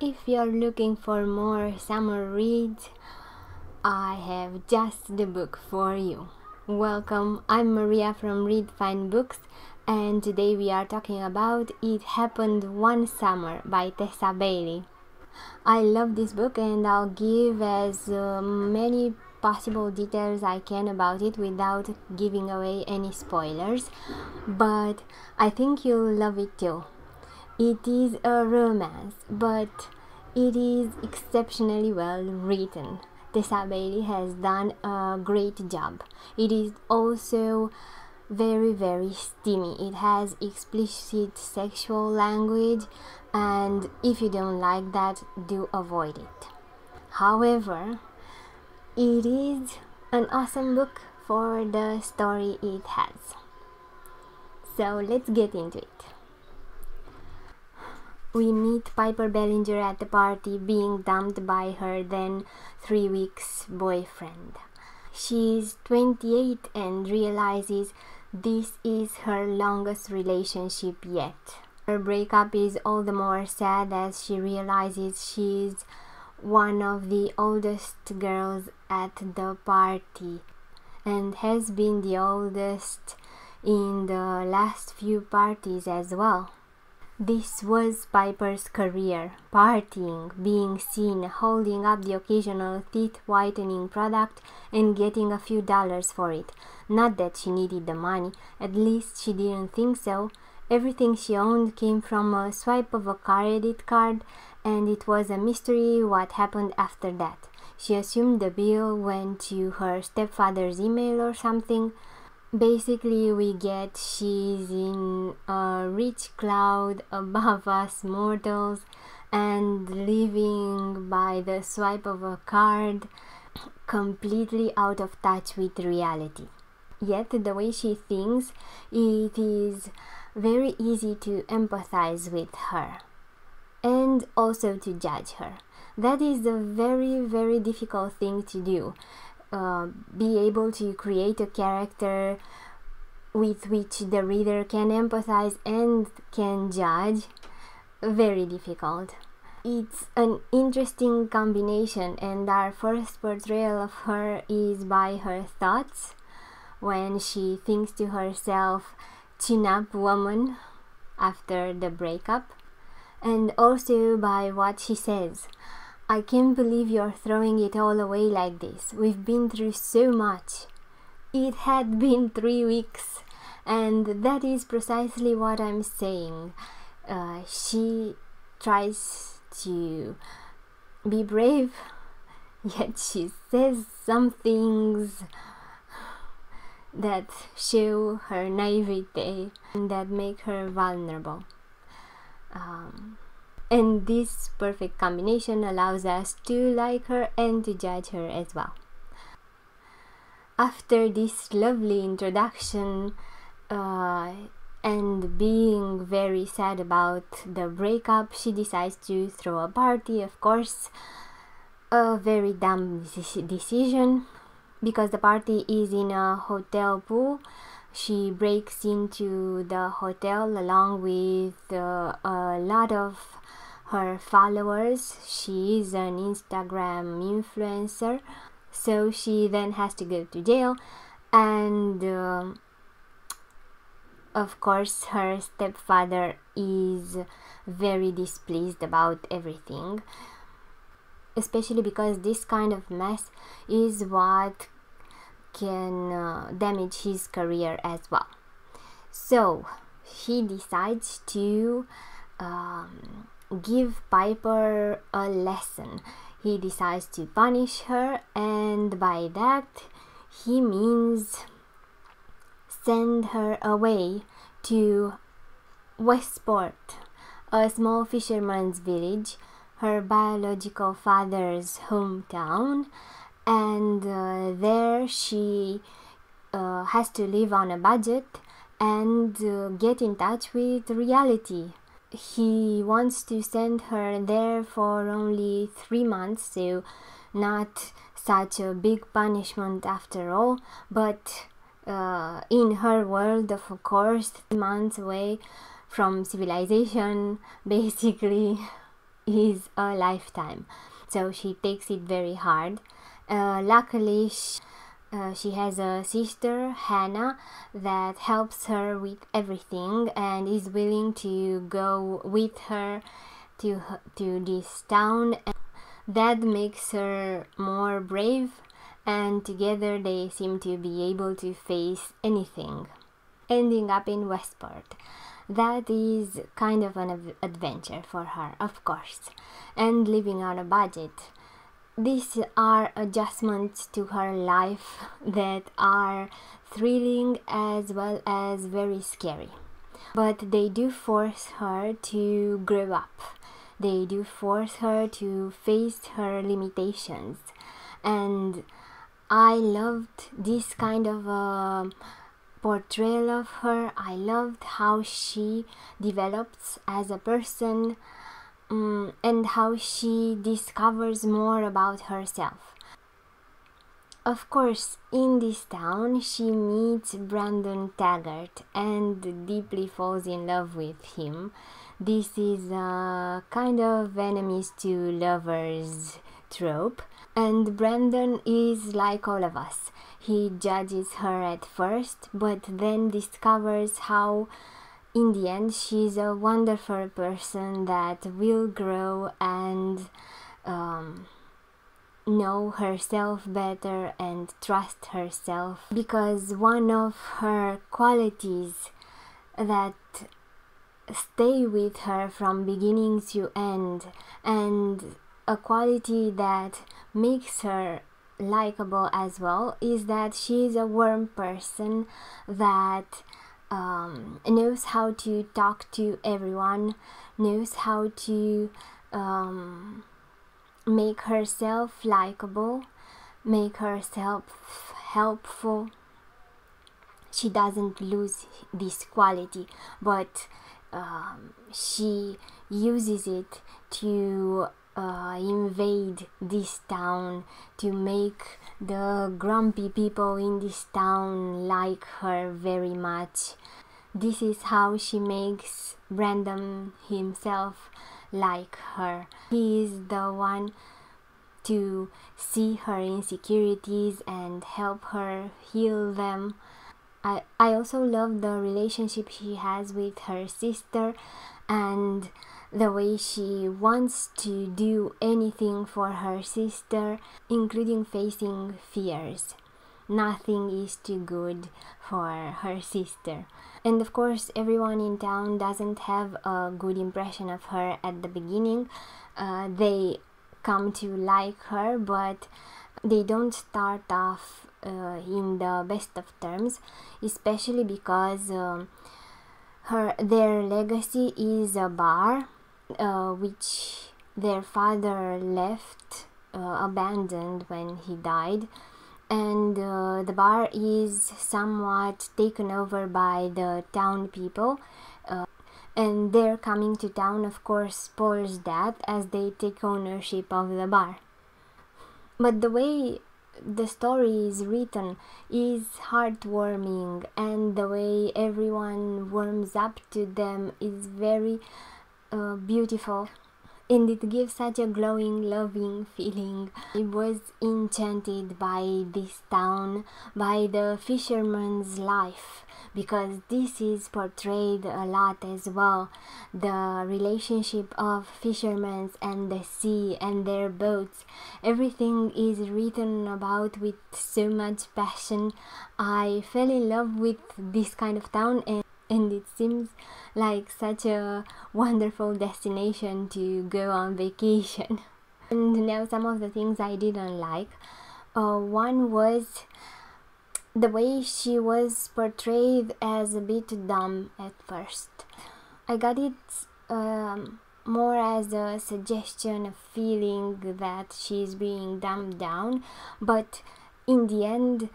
If you're looking for more summer reads, I have just the book for you. Welcome, I'm Maria from Read Fine Books, and today we are talking about It Happened One Summer by Tessa Bailey. I love this book and I'll give as many possible details I can about it without giving away any spoilers, but I think you'll love it too. It is a romance, but it is exceptionally well written. Tessa Bailey has done a great job. It is also very steamy. It has explicit sexual language, and if you don't like that, do avoid it. However, it is an awesome book for the story it has. So let's get into it. We meet Piper Bellinger at the party, being dumped by her then 3 weeks boyfriend. She's 28 and realizes this is her longest relationship yet. Her breakup is all the more sad as she realizes she's one of the oldest girls at the party and has been the oldest in the last few parties as well. This was Piper's career, partying, being seen, holding up the occasional teeth-whitening product and getting a few dollars for it. Not that she needed the money, at least she didn't think so. Everything she owned came from a swipe of a credit card, and it was a mystery what happened after that. She assumed the bill went to her stepfather's email or something. Basically, we get she's in a rich cloud above us mortals and living by the swipe of a card, completely out of touch with reality. Yet, the way she thinks, it is very easy to empathize with her and also to judge her. That is a very difficult thing to do. Be able to create a character with which the reader can empathize and can judge. Very difficult. It's an interesting combination, and our first portrayal of her is by her thoughts when she thinks to herself, chin up woman, after the breakup, and also by what she says. I can't believe you're throwing it all away like this. We've been through so much. It had been 3 weeks, and that is precisely what I'm saying. She tries to be brave, yet she says some things that show her naivete and that make her vulnerable. And this perfect combination allows us to like her and to judge her as well. After this lovely introduction and being very sad about the breakup, she decides to throw a party, of course. A very dumb decision, because the party is in a hotel pool. She breaks into the hotel along with a lot of her followers. She is an Instagram influencer, so she then has to go to jail, and of course her stepfather is very displeased about everything, especially because this kind of mess is what can damage his career as well. So he decides to give Piper a lesson. He decides to punish her, and by that he means send her away to Westport, a small fisherman's village, her biological father's hometown, and there she has to live on a budget and get in touch with reality. He wants to send her there for only 3 months, so not such a big punishment after all, but in her world, of course, 3 months away from civilization basically is a lifetime, so she takes it very hard. Luckily, she has a sister, Hannah, that helps her with everything and is willing to go with her to this town. That makes her more brave, and together they seem to be able to face anything. Ending up in Westport. That is kind of an adventure for her, of course, and living on a budget. These are adjustments to her life that are thrilling as well as very scary. But they do force her to grow up. They do force her to face her limitations. And I loved this kind of portrayal of her. I loved how she develops as a person, and how she discovers more about herself. Of course, in this town, she meets Brandon Taggart and deeply falls in love with him. This is a kind of enemies to lovers trope, and Brandon is like all of us. He judges her at first, but then discovers how in the end she's a wonderful person that will grow and know herself better and trust herself, because one of her qualities that stay with her from beginning to end, and a quality that makes her likable as well, is that she is a warm person that knows how to talk to everyone, knows how to make herself likable, make herself helpful. She doesn't lose this quality, but she uses it to invade this town, to make the grumpy people in this town like her very much. This is how she makes Brandon himself like her. He is the one to see her insecurities and help her heal them. I also love the relationship she has with her sister, and the way she wants to do anything for her sister, including facing fears. Nothing is too good for her sister. And of course, everyone in town doesn't have a good impression of her at the beginning. They come to like her, but they don't start off in the best of terms, especially because their legacy is a bar which their father left abandoned when he died, and the bar is somewhat taken over by the town people, and their coming to town of course spoils that as they take ownership of the bar. But the way the story is written is heartwarming, and the way everyone warms up to them is very beautiful, and it gives such a glowing, loving feeling. I was enchanted by this town, by the fisherman's life, because this is portrayed a lot as well. The relationship of fishermen and the sea and their boats, everything is written about with so much passion. I fell in love with this kind of town, and it seems like such a wonderful destination to go on vacation. And now some of the things I didn't like. One was the way she was portrayed as a bit dumb at first. I got it more as a suggestion, a feeling that she's being dumbed down, but in the end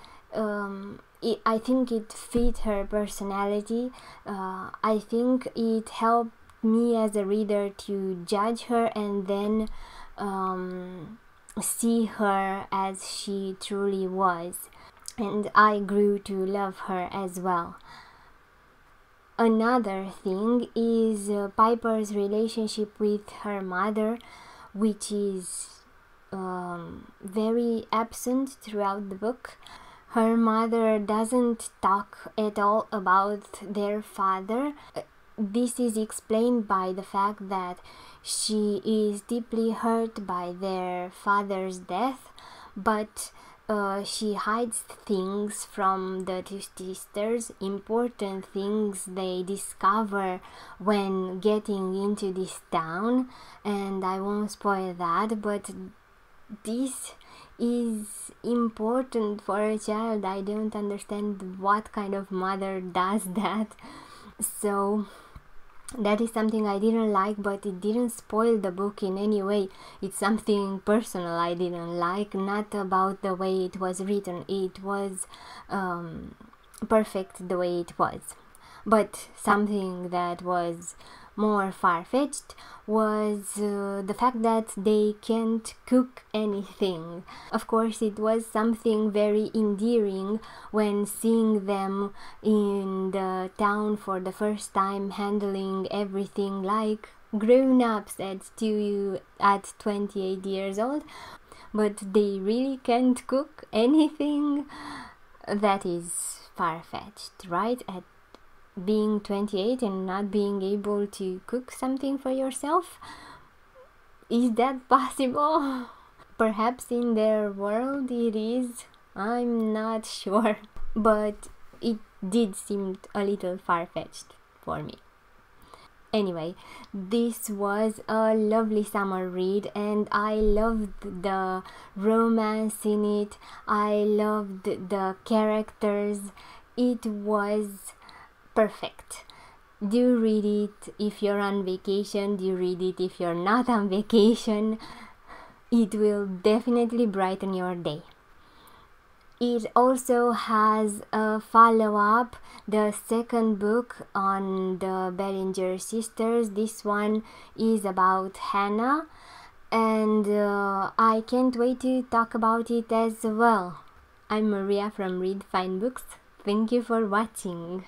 I think it fit her personality. I think it helped me as a reader to judge her and then see her as she truly was, and I grew to love her as well. Another thing is Piper's relationship with her mother, which is very absent throughout the book. Her mother doesn't talk at all about their father. This is explained by the fact that she is deeply hurt by their father's death, but she hides things from the two sisters, important things they discover when getting into this town, and I won't spoil that, but this is important for a child. I don't understand what kind of mother does that. So that is something I didn't like, but it didn't spoil the book in any way. It's something personal I didn't like, not about the way it was written. It was perfect the way it was. But something that was more far-fetched was the fact that they can't cook anything. Of course, it was something very endearing when seeing them in the town for the first time, handling everything like grown-ups at 28 years old, but they really can't cook anything. That is far-fetched, right? At being 28 and not being able to cook something for yourself? Is that possible? Perhaps in their world it is. I'm not sure. But it did seem a little far-fetched for me. Anyway, this was a lovely summer read, and I loved the romance in it. I loved the characters. It was perfect. Do read it if you're on vacation. Do read it if you're not on vacation. It will definitely brighten your day. It also has a follow-up, the second book on the Bellinger sisters. This one is about Hannah, and I can't wait to talk about it as well. I'm Maria from Read Fine Books. Thank you for watching.